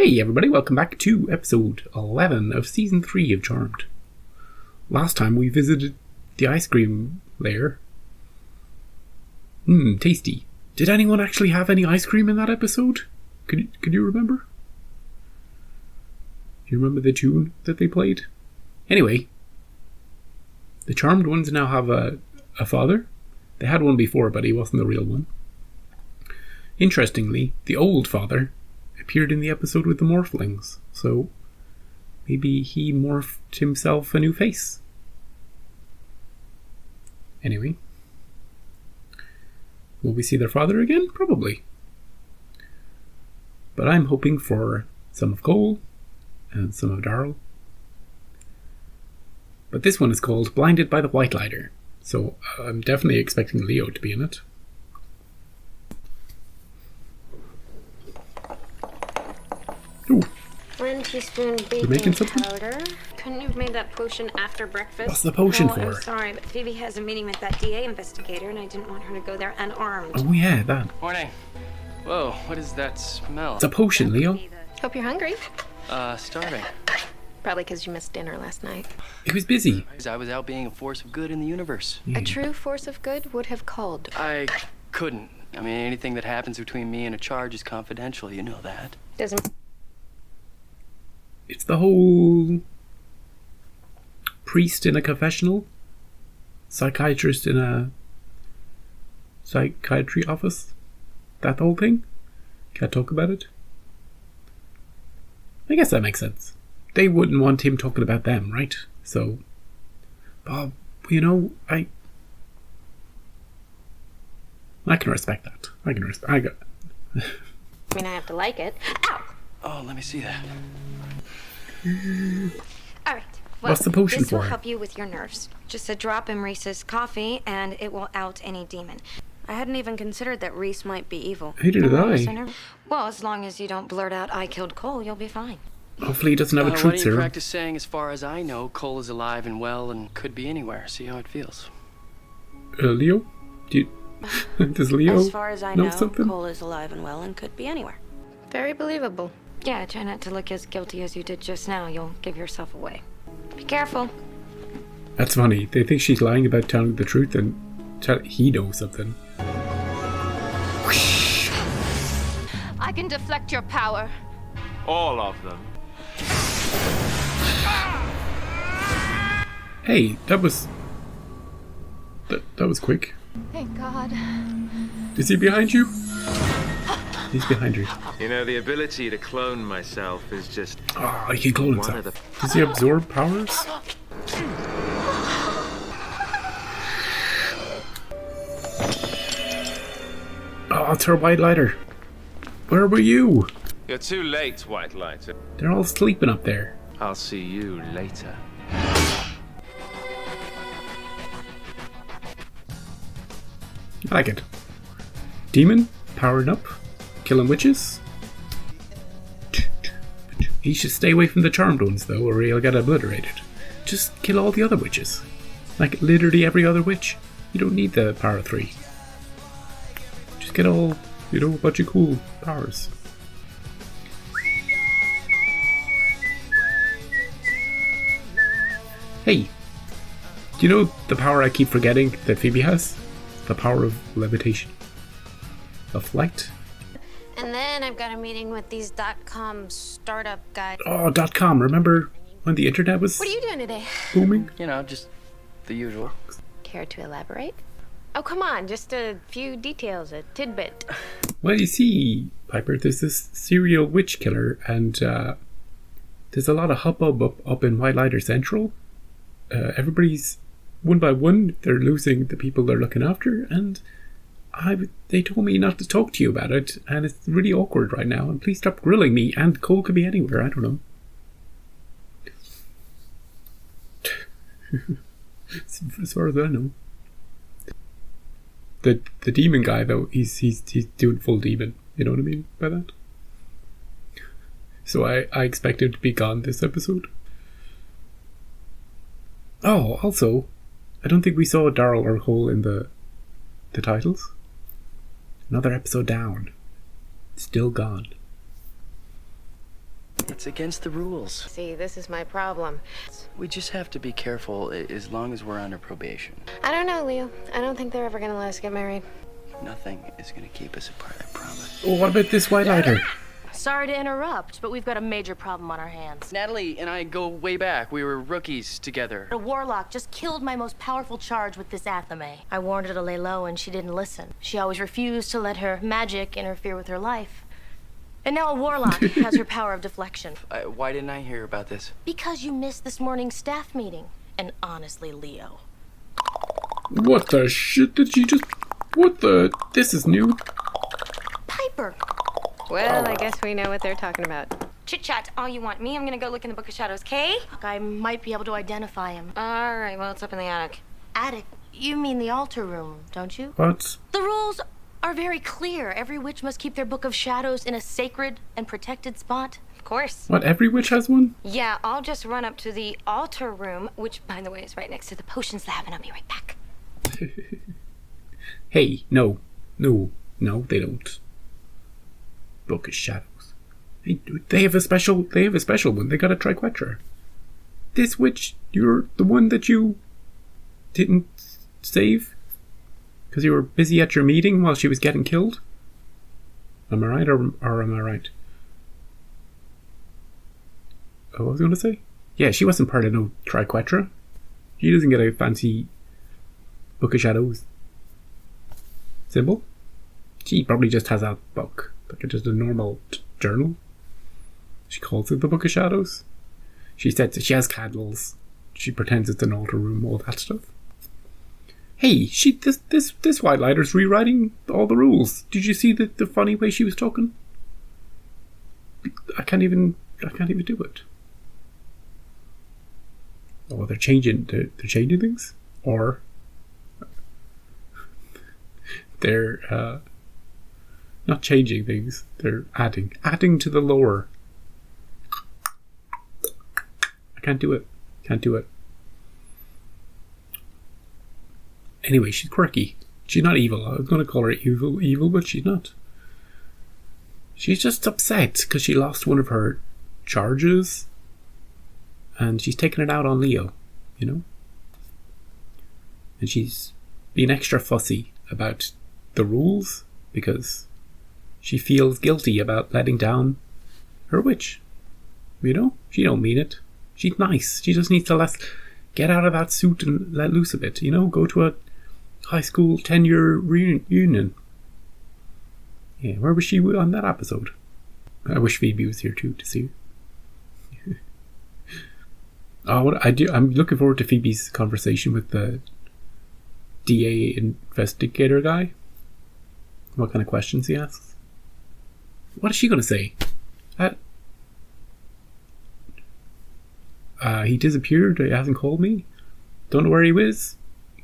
Hey everybody, welcome back to episode 11 of season 3 of Charmed. Last time we visited the ice cream lair. Tasty. Did anyone actually have any ice cream in that episode? Could you remember? Do you remember the tune that they played? Anyway, the Charmed ones now have a father. They had one before, but he wasn't the real one. Interestingly, the old father appeared in the episode with the Morphlings, so maybe he morphed himself a new face. Anyway, will we see their father again? Probably. But I'm hoping for some of Cole and some of Darryl. But this one is called Blinded by the Whitelighter, so I'm definitely expecting Leo to be in it. Ooh. 1 teaspoon You're making baking something? powder. Couldn't you have made that potion after breakfast? What's the potion for? I'm sorry, but Phoebe has a meeting with that DA investigator, and I didn't want her to go there unarmed. Oh yeah, that. Morning. Whoa, what is that smell? It's a potion, Leo. Hope you're hungry. Starving. Probably because you missed dinner last night. It was busy. I was out being a force of good in the universe. A true force of good would have called. I couldn't. I mean, anything that happens between me and a charge is confidential, you know that. Doesn't. It's the whole priest in a confessional, psychiatrist in a psychiatry office. That whole thing. Can't talk about it. I guess that makes sense. They wouldn't want him talking about them, right? So, Bob, you know, I can respect that. I I have to like it. Ow! Oh, let me see that. All right. Well, What's the potion this will for? help you with your nerves. Just a drop in Reese's coffee, and it will out any demon. I hadn't even considered that Reese might be evil. Neither did I. Well, as long as you don't blurt out, "I killed Cole," you'll be fine. Hopefully he doesn't have a Why truth don't you serum. practice saying, as far as I know, Cole is alive and well and could be anywhere. See how it feels. Leo? Does Leo As far as I know know, something? Cole is alive and well and could be anywhere. Very believable. Yeah, try not to look as guilty as you did just now. You'll give yourself away. Be careful. That's funny. They think she's lying about telling the truth and he knows something. I can deflect your power. All of them. Hey, that was quick. Thank God. Is he behind you? He's behind you. You know, the ability to clone myself is just Oh, he can clone one of himself. the... Does he absorb powers? Oh, it's her Whitelighter. Where were you? You're too late, Whitelighter. They're all sleeping up there. I'll see you later. I like it. Demon, powering up, killing witches. He should stay away from the charmed ones, though, or he'll get obliterated. Just kill all the other witches. Like, literally every other witch. You don't need the power of 3. Just get all, a bunch of cool powers. Hey, do you know the power I keep forgetting that Phoebe has? The power of levitation. Of flight? And then I've got a meeting with these .com startup guys. Oh, .com. Remember when the internet was What are you doing today? booming? You know, just the usual. Care to elaborate? Oh, come on, just a few details, a tidbit. Well, you see, Piper, there's this serial witch killer, and there's a lot of hubbub up in Whitelighter Central. Everybody's, one by one, they're losing the people they're looking after, and they told me not to talk to you about it, and it's really awkward right now, and please stop grilling me, and Cole could be anywhere, I don't know. As far as I know. The demon guy, though, he's doing full demon. You know what I mean by that? So I expect him to be gone this episode. Oh, also, I don't think we saw Darryl or Cole in the titles. Another episode down. Still gone. It's against the rules. See, this is my problem. We just have to be careful as long as we're under probation. I don't know, Leo. I don't think they're ever gonna let us get married. Nothing is gonna keep us apart, I promise. Oh, what about this Whitelighter? Sorry to interrupt, but we've got a major problem on our hands. Natalie and I go way back. We were rookies together. A warlock just killed my most powerful charge with this athame. I warned her to lay low and she didn't listen. She always refused to let her magic interfere with her life. And now a warlock has her power of deflection. Why didn't I hear about this? Because you missed this morning's staff meeting. And honestly, Leo. What the shit did she just... What the... This is new. Piper! Well, I guess we know what they're talking about. Chit-chat all you want. Me, I'm gonna go look in the Book of Shadows, okay? I might be able to identify him. Alright, well, it's up in the attic. Attic? You mean the altar room, don't you? What? The rules are very clear. Every witch must keep their Book of Shadows in a sacred and protected spot. Of course. What, every witch has one? Yeah, I'll just run up to the altar room, which, by the way, is right next to the potions lab, and I'll be right back. Hey, no, they don't. Book of Shadows. They have a special one. They got a triquetra. This witch, you're the one that you didn't save because you were busy at your meeting while she was getting killed. Am I right or am I right? Oh, what was I going to say? Yeah, she wasn't part of no triquetra. She doesn't get a fancy Book of Shadows symbol. She probably just has a book, like just a normal journal. She calls it the Book of Shadows. She says she has candles. She pretends it's an altar room, all that stuff. Hey, this Whitelighter's rewriting all the rules. Did you see the funny way she was talking? I can't even do it. Oh, they're changing things, or they're not changing things. They're adding to the lore. I can't do it. Anyway, she's quirky. She's not evil. I was going to call her evil, but she's not. She's just upset because she lost one of her charges, and she's taking it out on Leo, you know? And she's being extra fussy about the rules because she feels guilty about letting down her witch. You know? She don't mean it. She's nice. She just needs to get out of that suit and let loose a bit, you know? Go to a high school 10-year reunion. Yeah, where was she on that episode? I wish Phoebe was here too to see her. I'm looking forward to Phoebe's conversation with the DA investigator guy. What kind of questions he asks? What is she going to say? He disappeared. He hasn't called me. Don't know where he was.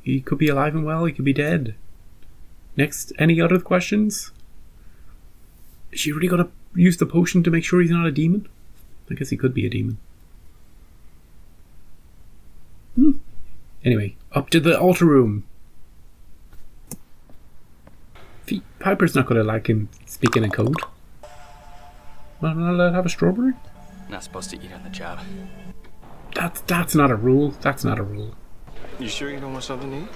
He could be alive and well. He could be dead. Next, any other questions? Is she really going to use the potion to make sure he's not a demon? I guess he could be a demon. Anyway, up to the altar room. Piper's not going to like him speaking in code. Well, I'm not allowed to have a strawberry? Not supposed to eat on the job. That's not a rule. That's not a rule. You sure you don't want something to eat?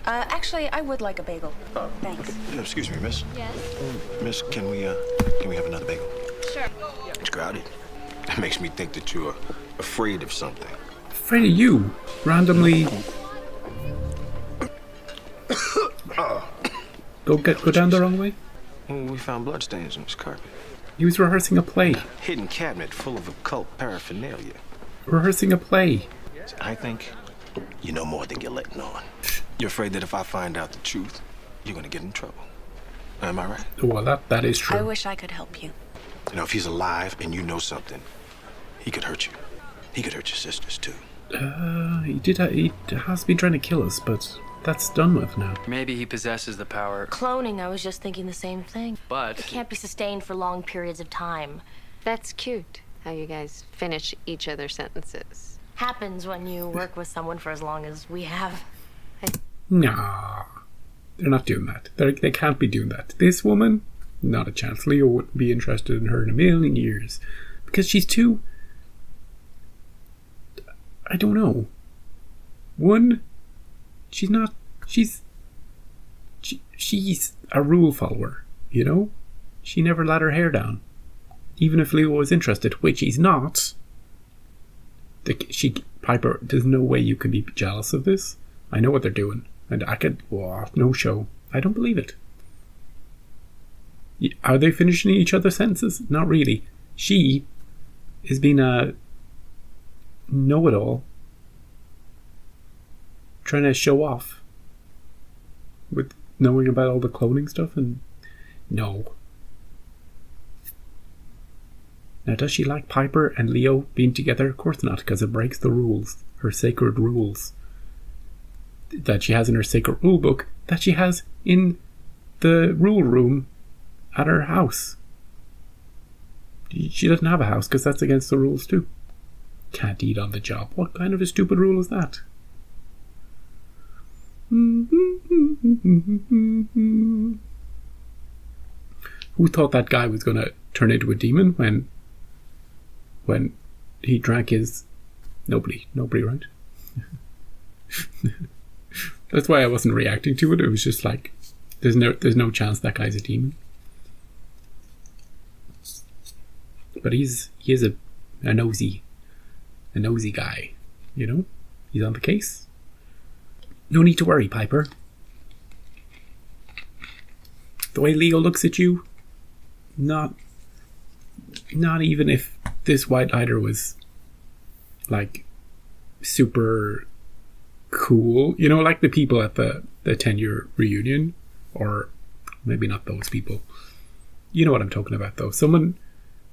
Actually, I would like a bagel. Oh. Thanks. Excuse me, miss. Yes? Miss, can we have another bagel? Sure. It's crowded. That makes me think that you're afraid of something. Afraid of you? Randomly... Go down the wrong way? We found bloodstains on this carpet. He was rehearsing a play. Hidden cabinet full of occult paraphernalia. Rehearsing a play. I think you know more than you're letting on. You're afraid that if I find out the truth, you're gonna get in trouble. Am I right? Well, that is true. I wish I could help you. You know, if he's alive and you know something, he could hurt you. He could hurt your sisters, too. He has been trying to kill us, but that's done with now. Maybe he possesses the power. Cloning, I was just thinking the same thing. But It can't be sustained for long periods of time. That's cute, how you guys finish each other's sentences. Happens when you work with someone for as long as we have. Nah. They're not doing that. They can't be doing that. This woman, not a chance. Leo wouldn't be interested in her in a million years. Because she's too... I don't know. One, she's not... She's a rule follower, you know? She never let her hair down. Even if Leo was interested, which he's not. Piper, there's no way you can be jealous of this. I know what they're doing. And I could... Oh, no show. I don't believe it. Are they finishing each other's sentences? Not really. She is being a know-it-all, trying to show off with knowing about all the cloning stuff, and no. Now, does she like Piper and Leo being together? Of course not, because it breaks the rules, her sacred rules that she has in her sacred rule book, that she has in the rule room at her house. She doesn't have a house because that's against the rules too. Can't eat on the job. What kind of a stupid rule is that? Who thought that guy was going to turn into a demon when he drank his... Nobody, right? That's why I wasn't reacting to it. It was just like, there's no chance that guy's a demon. But he is a nosy guy, you know? He's on the case. No need to worry, Piper. The way Leo looks at you, not even if this Whitelighter was like super cool, you know, like the people at the 10-year reunion, or maybe not those people. You know what I'm talking about, though.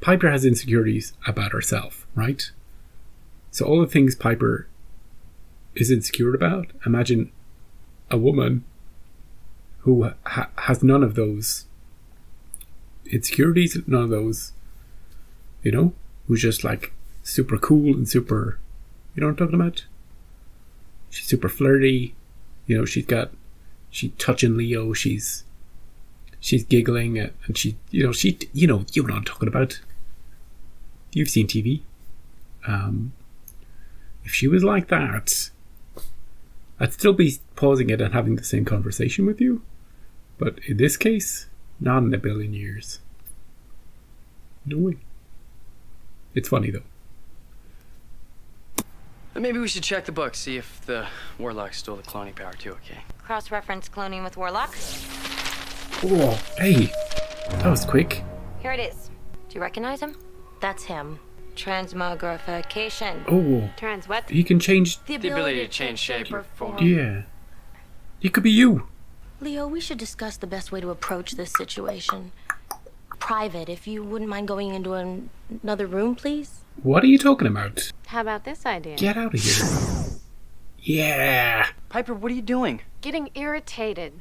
Piper has insecurities about herself, right? So all the things Piper is insecure about, imagine a woman who has none of those insecurities, none of those, you know, who's just like super cool and super, you know what I'm talking about? She's super flirty, you know, she's touching Leo, she's giggling, and you know what I'm talking about. You've seen TV. If she was like that, I'd still be pausing it and having the same conversation with you. But in this case, not in a billion years. No way. It's funny though. Maybe we should check the book, see if the warlock stole the cloning power too, okay? Cross-reference cloning with warlock. Oh, hey. That was quick. Here it is. Do you recognize him? That's him. Transmogrification. Oh. Trans what? He can change... The ability to change shape or form. Yeah. He could be you. Leo, we should discuss the best way to approach this situation. Private, if you wouldn't mind going into another room, please. What are you talking about? How about this idea? Get out of here. Yeah. Piper, what are you doing? Getting irritated.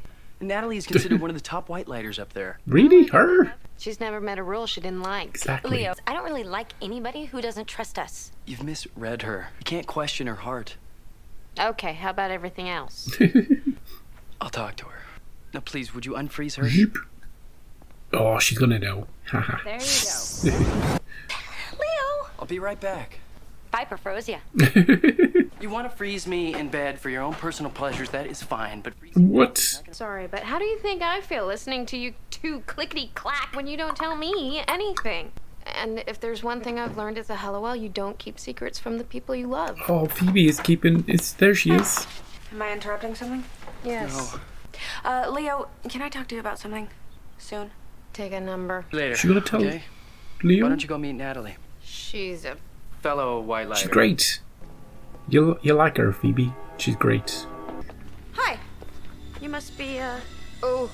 Natalie is considered one of the top Whitelighters up there. Really? Her? She's never met a rule she didn't like. Exactly. Leo, I don't really like anybody who doesn't trust us. You've misread her. You can't question her heart. Okay, how about everything else? I'll talk to her. Now, please, would you unfreeze her? Yep. Oh, she's gonna know. Haha. There you go. Leo! I'll be right back. Piper froze ya. You want to freeze me in bed for your own personal pleasures, that is fine, but... What? Sorry, but how do you think I feel listening to you two clickety-clack when you don't tell me anything? And if there's one thing I've learned as a Hellowell, you don't keep secrets from the people you love. Oh, Phoebe is keeping... There she is. Am I interrupting something? Yes. No. Leo, can I talk to you about something? Soon? Take a number. Later. She's gonna tell okay? Leo? Why don't you go meet Natalie? She's a... Fellow Whitelighter. She's great. You'll like her, Phoebe. She's great. Hi. You must be, Oh.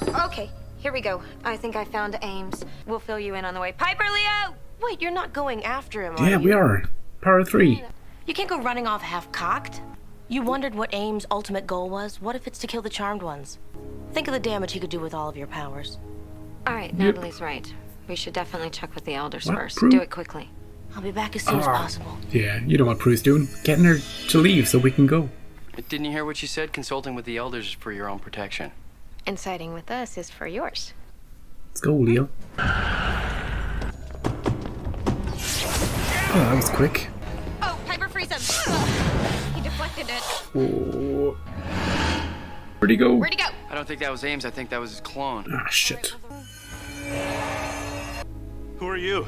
Okay, here we go. I think I found Ames. We'll fill you in on the way. Piper, Leo! Wait, you're not going after him, are Yeah, you? we are. Power 3. You can't go running off half-cocked. You wondered what Ames' ultimate goal was? What if it's to kill the Charmed Ones? Think of the damage he could do with all of your powers. All right, Natalie's right. We should definitely check with the elders What? first. Prue? Do it quickly. I'll be back as soon as possible. Yeah, you know what Prue's doing. Getting her to leave so we can go. Didn't you hear what she said? Consulting with the elders is for your own protection. And siding with us is for yours. Let's go, Leo. Oh, that was quick. Oh, Piper, freeze him. He deflected it. Oh. Where'd he go? Where'd he go? I don't think that was Ames. I think that was his clone. Ah, shit. Who are you?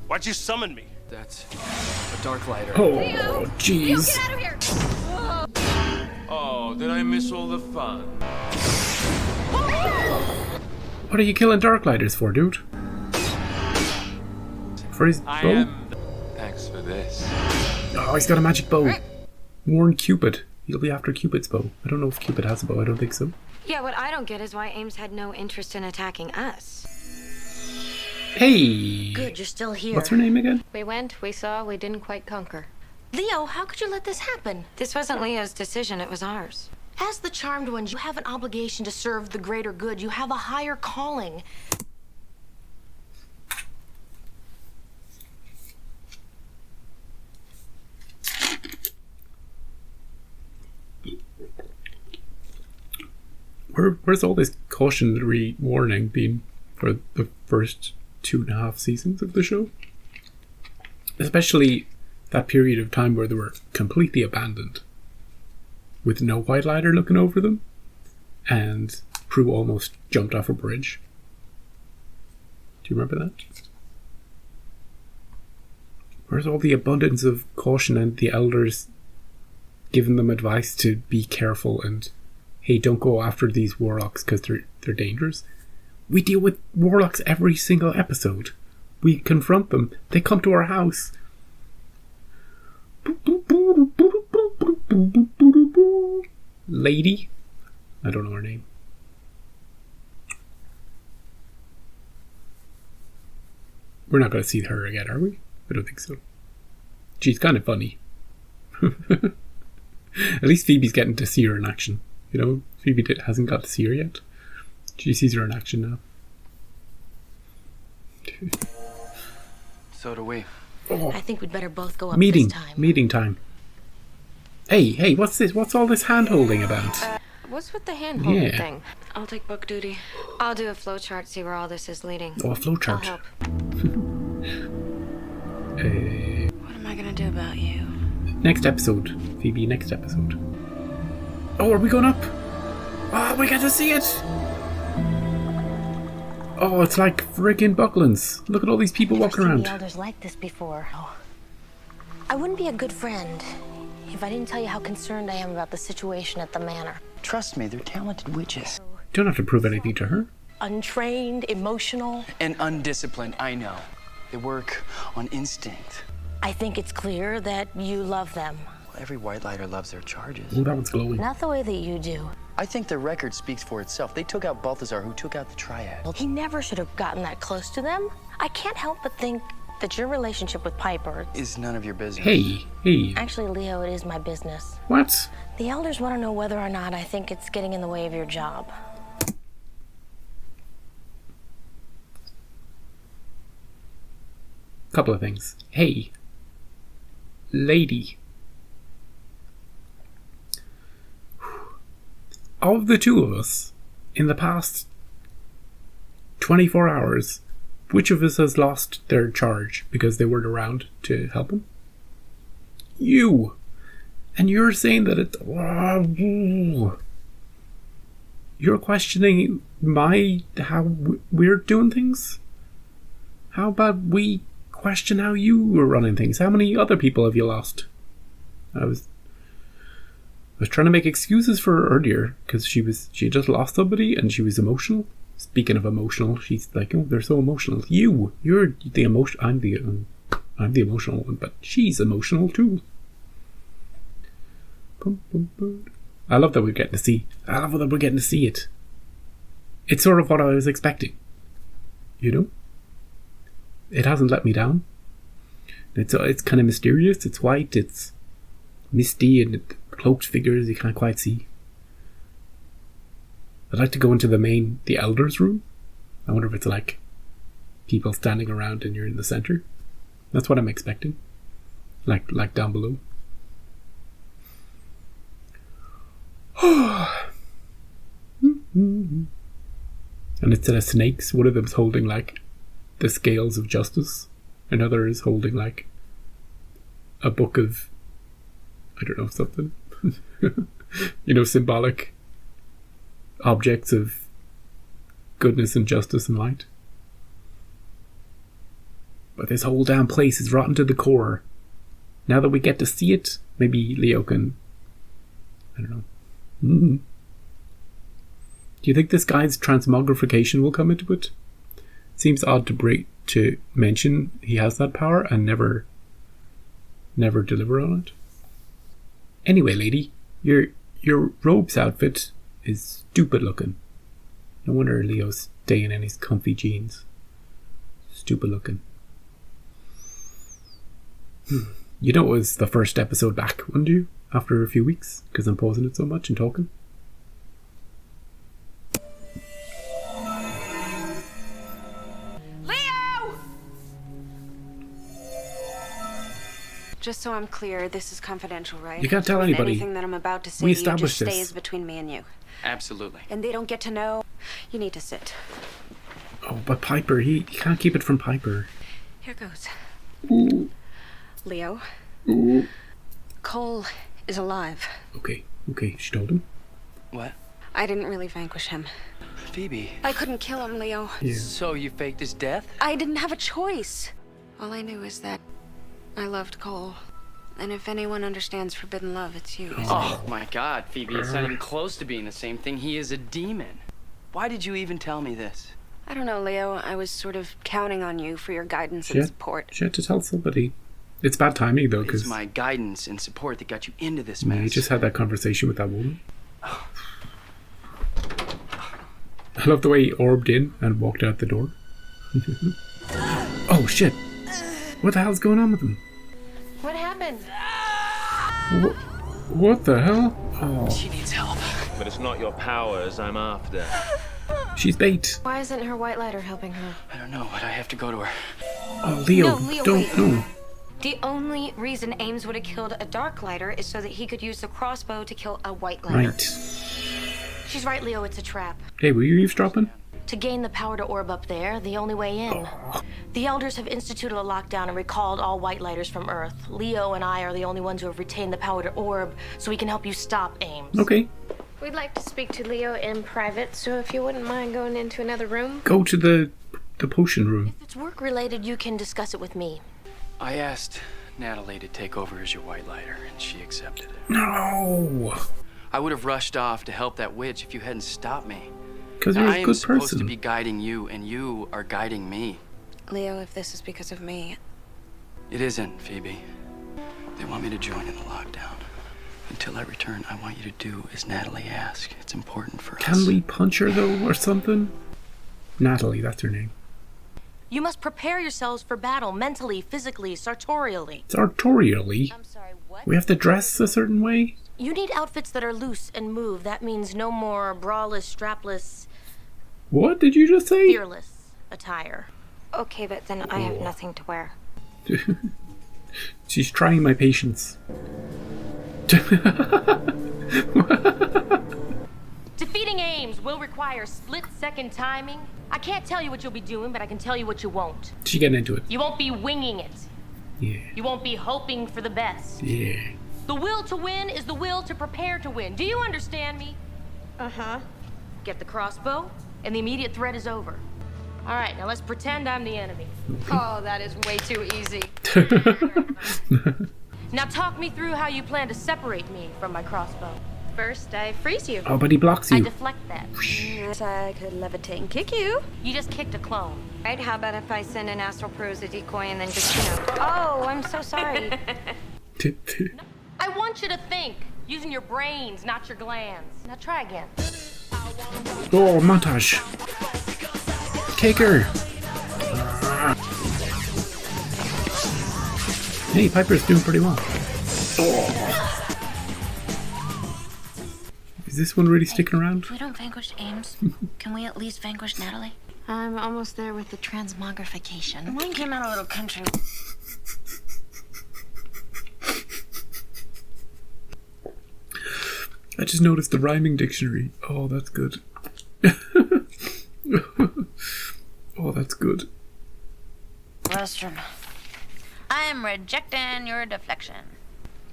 Why'd you summon me? That's a dark lighter. Oh, jeez. Get out of here! Oh, did I miss all the fun? What are you killing Darklighters for, dude? For his bow? Thanks for this. Oh, he's got a magic bow. Warn Cupid. He'll be after Cupid's bow. I don't know if Cupid has a bow. I don't think so. Yeah, what I don't get is why Ames had no interest in attacking us. Hey! Good, you're still here. What's her name again? We went, we saw, we didn't quite conquer. Leo, how could you let this happen? This wasn't Leo's decision, it was ours. As the charmed ones, you have an obligation to serve the greater good. You have a higher calling. Where's all this cautionary warning been for the first 2.5 seasons of the show? Especially that period of time where they were completely abandoned, with no Whitelighter looking over them, and Prue almost jumped off a bridge. Do you remember that? Where's all the abundance of caution and the elders giving them advice to be careful and, hey, don't go after these warlocks because they're dangerous? We deal with warlocks every single episode. We confront them. They come to our house. Lady? I don't know her name. We're not going to see her again, are we? I don't think so. She's kind of funny. At least Phoebe's getting to see her in action. You know, Phoebe hasn't got to see her yet. She sees her in action now. So do we. Oh. I think we'd better both go up Meeting time. Hey, what's this? What's all this hand-holding about? What's with the hand-holding Yeah. thing? I'll take book duty. I'll do a flowchart, see where all this is leading. Oh, a I'll flowchart. help. What am I gonna do about you? Next episode. Phoebe, next episode. Oh, are we going up? Oh, we get to see it! Oh, it's like friggin' Bucklands. Look at all these people walking around. The elders like this before. Oh. I wouldn't be a good friend if I didn't tell you how concerned I am about the situation at the manor. Trust me, they're talented witches. Don't have to prove anything to her. Untrained, emotional. And undisciplined, I know. They work on instinct. I think it's clear that you love them. Well, every Whitelighter loves their charges. Oh, that one's glowing. Not the way that you do. I think their record speaks for itself. They took out Balthazar, who took out the Triad. He never should have gotten that close to them. I can't help but think that your relationship with Piper Is none of your business. Hey. Actually, Leo, it is my business. What? The elders want to know whether or not I think it's getting in the way of your job. Couple of things. Hey. Lady. Of the two of us, in the past 24 hours, which of us has lost their charge because they weren't around to help him? You! And you're saying that it's... You're questioning how we're doing things? How about we question how you were running things? How many other people have you lost? I was trying to make excuses for her earlier because she just lost somebody and she was emotional. Speaking of emotional, she's like, oh, they're so emotional. You're the emotion. I'm the emotional one, but she's emotional too. I love that we're getting to see. I love that we're getting to see it. It's sort of what I was expecting. You know, it hasn't let me down. It's kind of mysterious. It's white. It's misty and cloaked figures you can't quite see. I'd like to go into the elders room. I wonder if it's like people standing around and you're in the center. That's what I'm expecting. Like down below. And instead of snakes, one of them's holding like the scales of justice. Another is holding like a book of, I don't know, something. Symbolic objects of goodness and justice and light. But this whole damn place is rotten to the core. Now that we get to see it, maybe Leo can, I don't know. Do you think this guy's transmogrification will come into it? Seems odd to mention he has that power and never deliver on it. Anyway, lady, your robe's outfit is stupid looking. No wonder Leo's staying in his comfy jeans. Stupid looking. You know it was the first episode back, wouldn't you? After a few weeks, because I'm pausing it so much and talking. Leo! Just so I'm clear, this is confidential, right? You can't tell anybody. Anything that I'm about to say We to you established just this. stays between me and you. Absolutely. And they don't get to know. You need to sit. Oh, but Piper, he can't keep it from Piper. Here goes. Ooh. Leo. Ooh. Cole is alive. Okay, she told him. What? I didn't really vanquish him. Phoebe. I couldn't kill him, Leo. Yeah. So you faked his death? I didn't have a choice. All I knew is that I loved Cole. And if anyone understands forbidden love, it's you. Oh my God, Phoebe, it's not even close to being the same thing. He is a demon. Why did you even tell me this? I don't know, Leo. I was sort of counting on you for your guidance and support. She had to tell somebody. It's bad timing though, because It's my guidance and support that got you into this you mess. just had that conversation with that woman. I love the way he orbed in and walked out the door. Oh shit! What the hell's going on with him? What happened? What the hell? Oh, She needs help. But it's not your powers I'm after. she's bait. Why isn't her Whitelighter helping her? I don't know, but I have to go to her. Oh, Leo, No, Leo, don't wait. know. The only reason Ames would have killed a Darklighter is so that he could use the crossbow to kill a Whitelighter. Right. She's right, Leo, it's a trap. Hey, were you eavesdropping? To gain the power to orb up there, the only way in. The Elders have instituted a lockdown and recalled all Whitelighters from Earth. Leo and I are the only ones who have retained the power to orb, so we can help you stop Ames. Okay. We'd like to speak to Leo in private, so if you wouldn't mind going into another room. Go to the potion room. If it's work-related, you can discuss it with me. I asked Natalie to take over as your Whitelighter, and she accepted. No! I would have rushed off to help that witch if you hadn't stopped me. Because you're I a am good supposed to person. be guiding you, and you are guiding me. Leo, if this is because of me, It isn't, Phoebe. They want me to join in the lockdown. Until I return, I want you to do as Natalie asked. It's important for us. Can we punch her though, or something? Natalie, that's her name. You must prepare yourselves for battle, mentally, physically, sartorially. Sartorially? I'm sorry, what? We have to dress a certain way? You need outfits that are loose and move. That means no more braless, strapless, What did you just say? fearless attire. okay, but then I have nothing to wear. She's trying my patience. Defeating Ames will require split-second timing. I can't tell you what you'll be doing, but I can tell you what you won't. She getting into it. You won't be winging it. Yeah. You won't be hoping for the best. Yeah. The will to win is the will to prepare to win. Do you understand me? Uh-huh. Get the crossbow, and the immediate threat is over. All right, now let's pretend I'm the enemy. Oh, that is way too easy. Now talk me through how you plan to separate me from my crossbow. First, I freeze you. Oh, but he blocks I you. deflect that. Yes, I could levitate and kick you. You just kicked a clone. Right, how about if I send an astral pro as a decoy and then just, Oh, I'm so sorry. I want you to think, using your brains, not your glands. Now try again. Oh, montage. Kick her. Hey, Piper's doing pretty well. Oh. Is this one really sticking around? If we don't vanquish Ames, can we at least vanquish Natalie? I'm almost there with the transmogrification. Mine came out a little country. I just noticed the rhyming dictionary. Oh, that's good. Oh, that's good. Restroom. I I'm rejecting your deflection.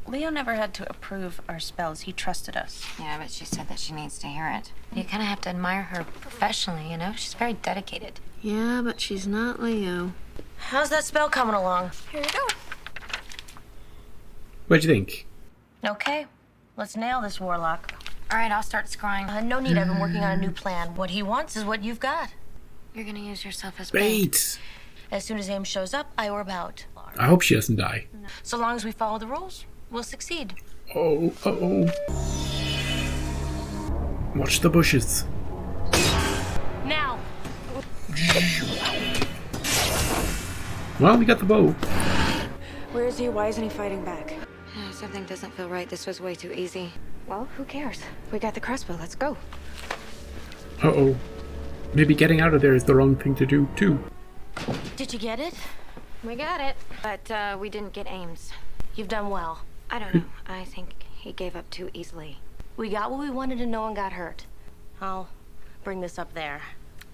Leo never had to approve our spells. He trusted us. Yeah, but she said that she needs to hear it. You kind of have to admire her professionally, you know? She's very dedicated. Yeah, but she's not Leo. How's that spell coming along? Here you go. What'd you think? Okay, let's nail this warlock. All right, I'll start scrying. No need, I've been working on a new plan. What he wants is what you've got. You're gonna use yourself as bait. Great! As soon as Ames shows up, I orb out. I hope she doesn't die. So long as we follow the rules, we'll succeed. Oh, uh-oh. Watch the bushes. Now! Well, we got the bow. Where is he? Why isn't he fighting back? Something doesn't feel right. This was way too easy. Well, who cares? We got the crossbow. Let's go. Uh-oh. Maybe getting out of there is the wrong thing to do, too. Did you get it? We got it. But we didn't get Ames. You've done well. I don't know. I think he gave up too easily. We got what we wanted and no one got hurt. I'll bring this up there.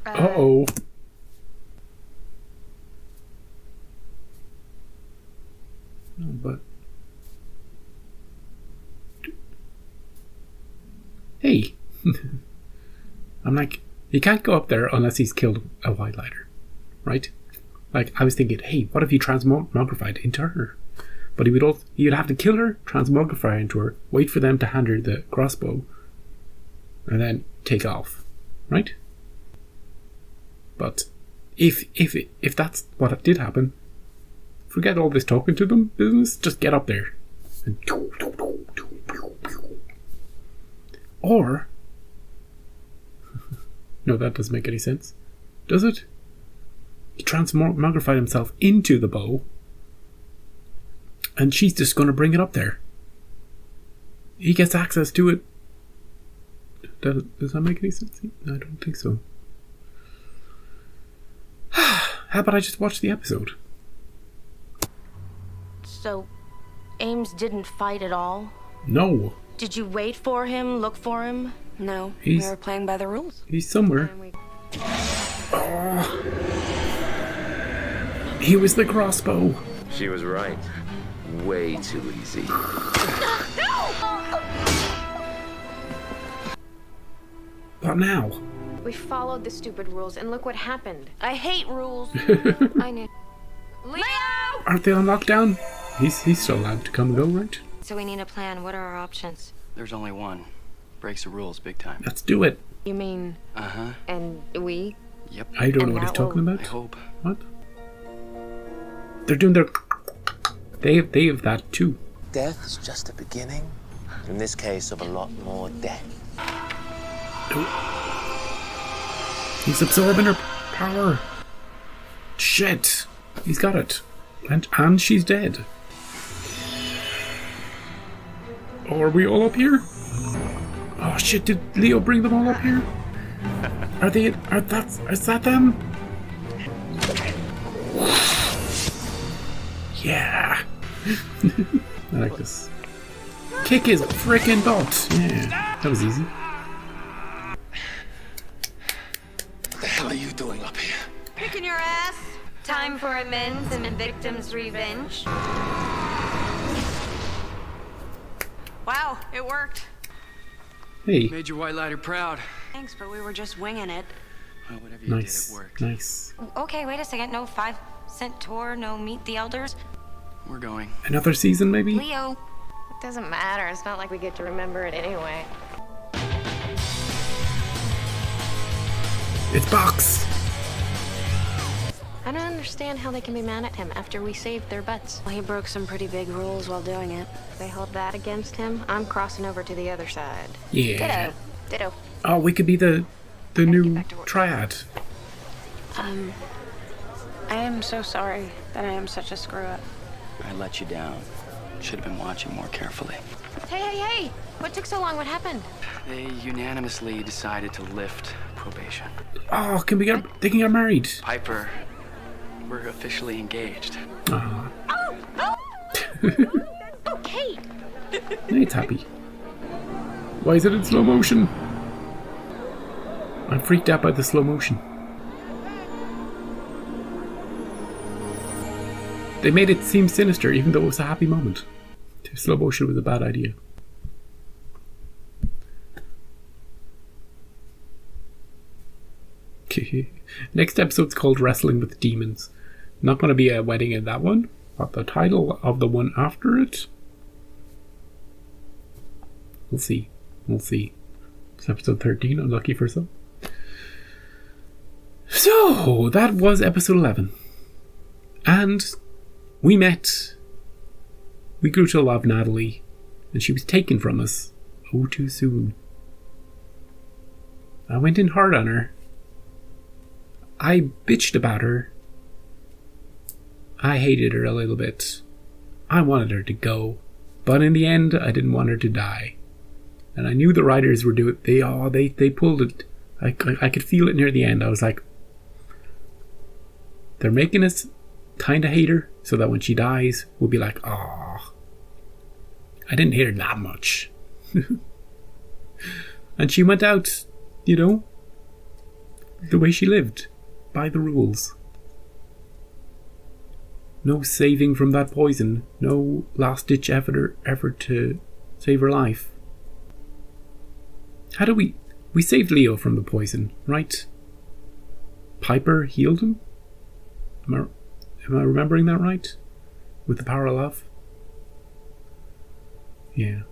Uh-oh. Oh, but... Hey! I'm like, he can't go up there unless he's killed a Whitelighter, right? Like, I was thinking, hey, what if he transmogrified into her? But he'd have to kill her, transmogrify into her, wait for them to hand her the crossbow, and then take off, right? But if that's what did happen, forget all this talking to them business. Just get up there, and or no, that doesn't make any sense, does it? He transmogrified himself into the bow, and she's just going to bring it up there. He gets access to it. Does that make any sense? I don't think so. How about I just watch the episode? So, Ames didn't fight at all? No. Did you wait for him, look for him? No, we were playing by the rules. He's somewhere. He was the crossbow. She was right. Way too easy. What now? We followed the stupid rules, and look what happened. I hate rules. I knew. Leo! Aren't they on lockdown? He's still allowed to come and go, right? So we need a plan. What are our options? There's only one. Breaks the rules big time. Let's do it. You mean, Uh-huh. and we? Yep. I don't know And what he's that talking will- about. I hope. What? They're doing their... They have that too. Death is just the beginning. In this case, of a lot more death. He's absorbing her power. Shit. He's got it. And she's dead. Oh, are we all up here? Oh shit, did Leo bring them all up here? Is that them? Yeah. I like this. Kick his frickin' butt. Yeah, that was easy. What the hell are you doing up here? Kicking your ass. Time for amends and a victim's revenge. Wow, it worked. Hey. Made your Whitelighter proud. Thanks, but we were just winging it. Well, whatever you Nice. did, it worked. Nice. Okay, wait a second. No 5-cent tour. No meet the elders. We're going. Another season, maybe? Leo. It doesn't matter. It's not like we get to remember it anyway. It's Box. I don't understand how they can be mad at him after we saved their butts. Well, he broke some pretty big rules while doing it. If they hold that against him, I'm crossing over to the other side. Yeah. Ditto. Oh, we could be the new triad. I am so sorry that I am such a screw-up. I let you down. Should have been watching more carefully. Hey! What took so long? What happened? They unanimously decided to lift probation. Oh, they can get married. Piper, we're officially engaged. Oh. Okay. Nate's happy. Why is it in slow motion? I'm freaked out by the slow motion. They made it seem sinister even though it was a happy moment. Slow motion was a bad idea. Next episode's called Wrestling with Demons. Not going to be a wedding in that one, but the title of the one after it, we'll see. It's episode 13, unlucky for some. So, that was episode 11. And we grew to love Natalie, and she was taken from us oh too soon. I went in hard on her. I bitched about her. I hated her a little bit. I wanted her to go, but in the end, I didn't want her to die. And I knew the writers were doing it. They pulled it. I could feel it near the end. I was like, they're making us kind of hate her so that when she dies, we'll be like, oh, I didn't hate her that much. And she went out, the way she lived, by the rules. No saving from that poison. No last-ditch effort to save her life. How do we saved Leo from the poison, right? Piper healed him? Am I remembering that right? With the power of love? Yeah.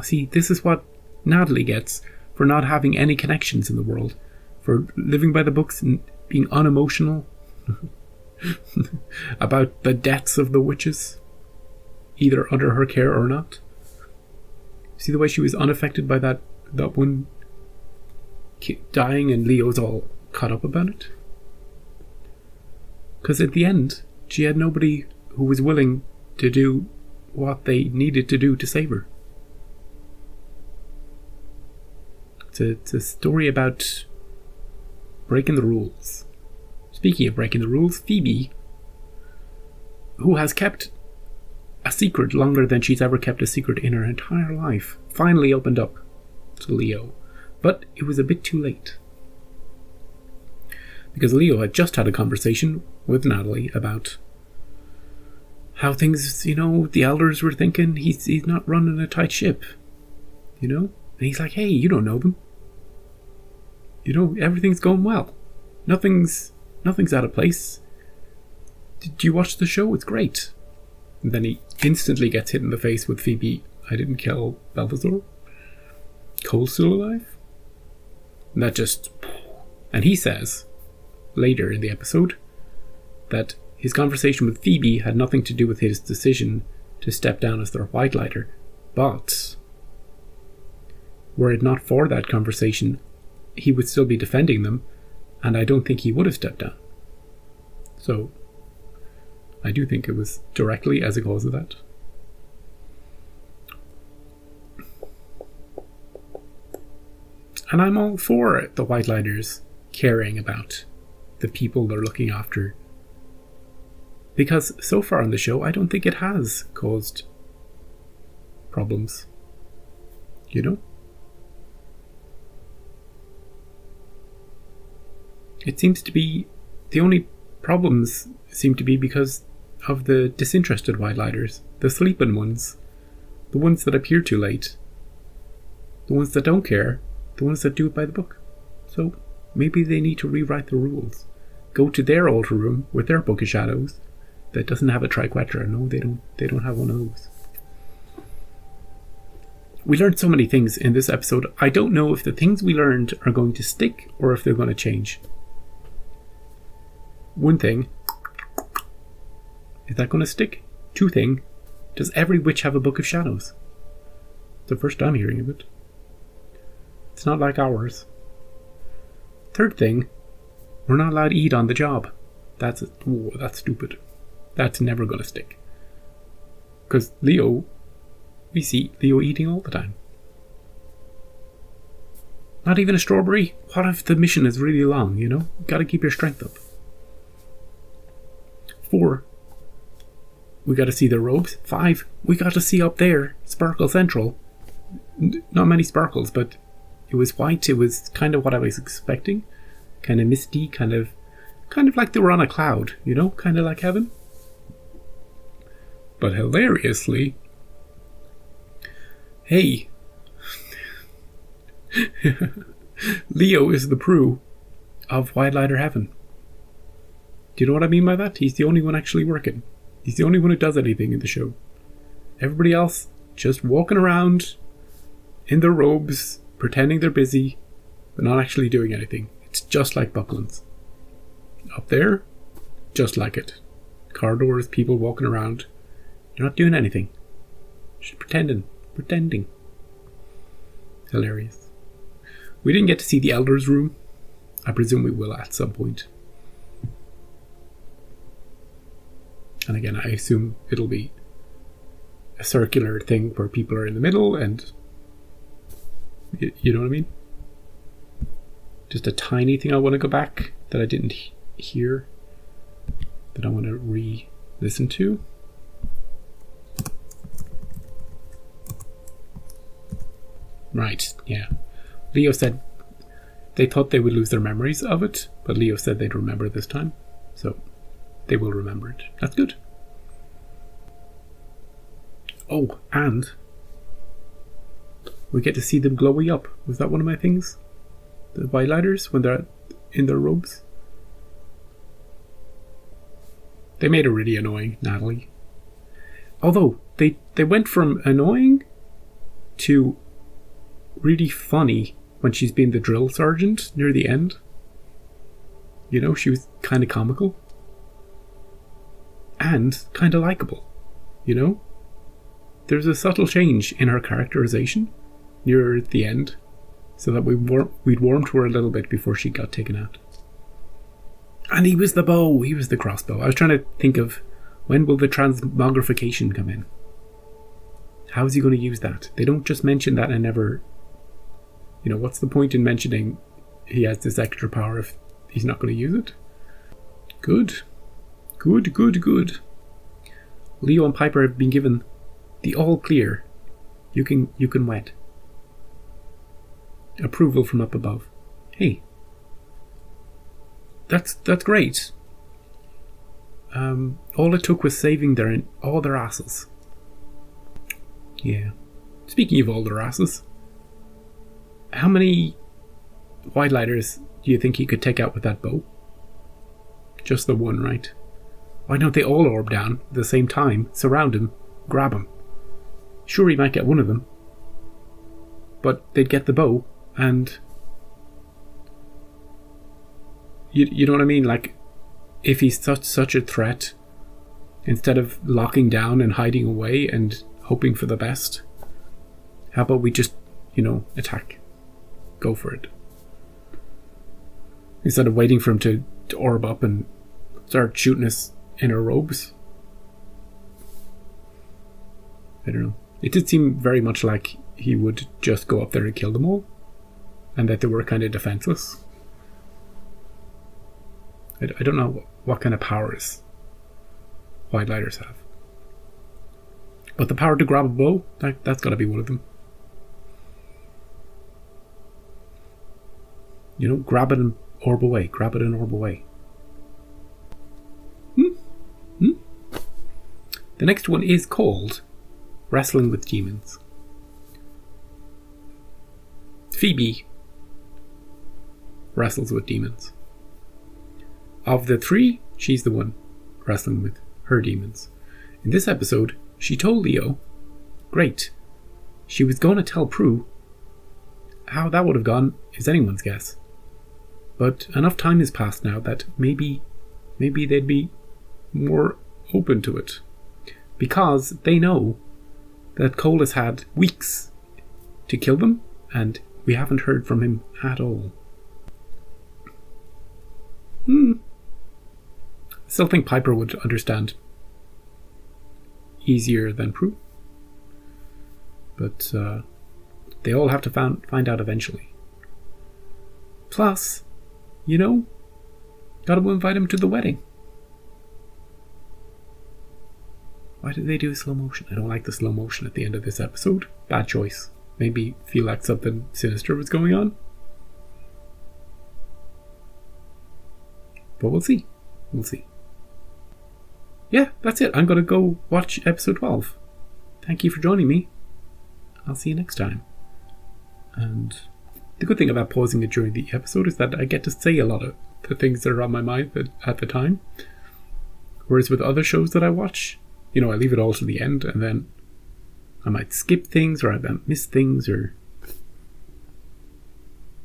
See, this is what Natalie gets for not having any connections in the world. For living by the books and being unemotional about the deaths of the witches, either under her care or not. See the way she was unaffected by that one kid dying, and Leo's all caught up about it? Because at the end, she had nobody who was willing to do what they needed to do to save her. It's a story about breaking the rules. Speaking of breaking the rules, Phoebe, who has kept a secret longer than she's ever kept a secret in her entire life, finally opened up to Leo. But it was a bit too late. Because Leo had just had a conversation with Natalie about how things, the elders were thinking he's not running a tight ship, And he's like, hey, you don't know them. Everything's going well. Nothing's out of place. Did you watch the show? It's great. And then he instantly gets hit in the face with Phoebe. I didn't kill Balthazar. Cole's still alive? And that just... And he says, later in the episode, that his conversation with Phoebe had nothing to do with his decision to step down as their Whitelighter. But were it not for that conversation, he would still be defending them, and I don't think he would have stepped down. So, I do think it was directly as a cause of that. And I'm all for the Whitelighters caring about the people they're looking after. Because so far on the show, I don't think it has caused problems. It seems to be... The only problems seem to be because of the disinterested Whitelighters. The sleeping ones. The ones that appear too late. The ones that don't care. The ones that do it by the book. So, maybe they need to rewrite the rules. Go to their altar room with their book of shadows that doesn't have a triquetra. No, they don't have one of those. We learned so many things in this episode. I don't know if the things we learned are going to stick or if they're going to change. One thing, is that going to stick? Two thing, does every witch have a book of shadows? It's the first time hearing of it. It's not like ours. Third thing, we're not allowed to eat on the job. That's stupid. That's never going to stick. Because Leo, we see Leo eating all the time. Not even a strawberry? What if the mission is really long, You gotta keep your strength up. 4, we got to see their robes. 5, we got to see up there, Sparkle Central. Not many sparkles, but it was white. It was kind of what I was expecting. Kind of misty, kind of like they were on a cloud, kind of like heaven. but hilariously, hey, Leo is the Prue of Whitelighter Heaven. Do you know what I mean by that? He's the only one actually working. He's the only one who does anything in the show. Everybody else just walking around in their robes, pretending they're busy, but not actually doing anything. It's just like Buckland's. Up there, just like it. Corridors, people walking around. You're not doing anything. Just pretending. Hilarious. We didn't get to see the Elder's room. I presume we will at some point. And again, I assume it'll be a circular thing where people are in the middle and... You know what I mean? Just a tiny thing I want to go back that I didn't hear, that I want to re-listen to. Right, yeah. Leo said they thought they would lose their memories of it, but Leo said they'd remember this time. So they will remember it. That's good. Oh, and we get to see them glowy up. Was that one of my things? The Whitelighters, when they're in their robes? They made her really annoying, Natalie. Although, they went from annoying to really funny when she's been the drill sergeant near the end. You know, she was kind of comical. And kind of likable. You know? There's a subtle change in her characterization near the end, so that we'd warmed to her a little bit before she got taken out. And he was the bow, he was the crossbow. I was trying to think of, when will the transmogrification come in? How is he going to use that? They don't just mention that and never... You know, what's the point in mentioning he has this extra power if he's not going to use it? Good. Good. Leo and Piper have been given the all clear. You can wed. Approval from up above. Hey, that's great. All it took was saving all their asses. Yeah. Speaking of all their asses, how many Whitelighters do you think he could take out with that bow? Just the one, right? Why don't they all orb down at the same time, surround him, grab him? Sure, he might get one of them, but they'd get the bow, and you know what I mean? Like, if he's such a threat, instead of locking down and hiding away and hoping for the best, how about we just, attack? Go for it. Instead of waiting for him to orb up and start shooting us in our robes. I don't know. It did seem very much like he would just go up there and kill them all, and that they were kind of defenseless. I don't know what kind of powers Whitelighters have, but the power to grab a bow, that's got to be one of them. Grab it and orb away. Grab it and orb away. The next one is called Wrestling with Demons. Phoebe wrestles with demons. Of the three, she's the one wrestling with her demons. In this episode, she told Leo, great, she was going to tell Prue. How that would have gone is anyone's guess. But enough time has passed now that maybe they'd be more open to it. Because they know that Cole has had weeks to kill them, and we haven't heard from him at all. I still think Piper would understand easier than Prue. But they all have to find out eventually. Plus, gotta invite him to the wedding. Why did they do slow motion? I don't like the slow motion at the end of this episode. Bad choice. Maybe feel like something sinister was going on. But we'll see. yeah, that's it. I'm going to go watch episode 12. Thank you for joining me. I'll see you next time. And the good thing about pausing it during the episode is that I get to say a lot of the things that are on my mind at the time. Whereas with other shows that I watch, I leave it all to the end, and then I might skip things, or I might miss things, or...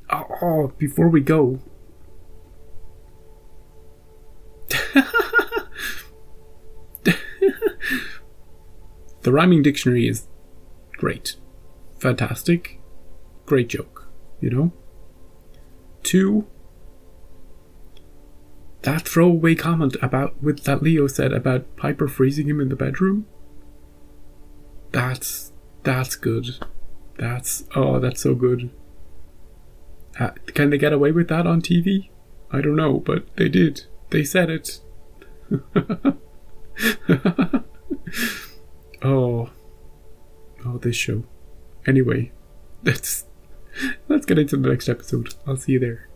Oh, before we go... The rhyming dictionary is great. Fantastic. Great joke, 2, that throwaway comment that Leo said about Piper freezing him in the bedroom. That's good. That's so good. Can they get away with that on TV? I don't know, but they did. They said it. Oh, this show. Anyway, let's get into the next episode. I'll see you there.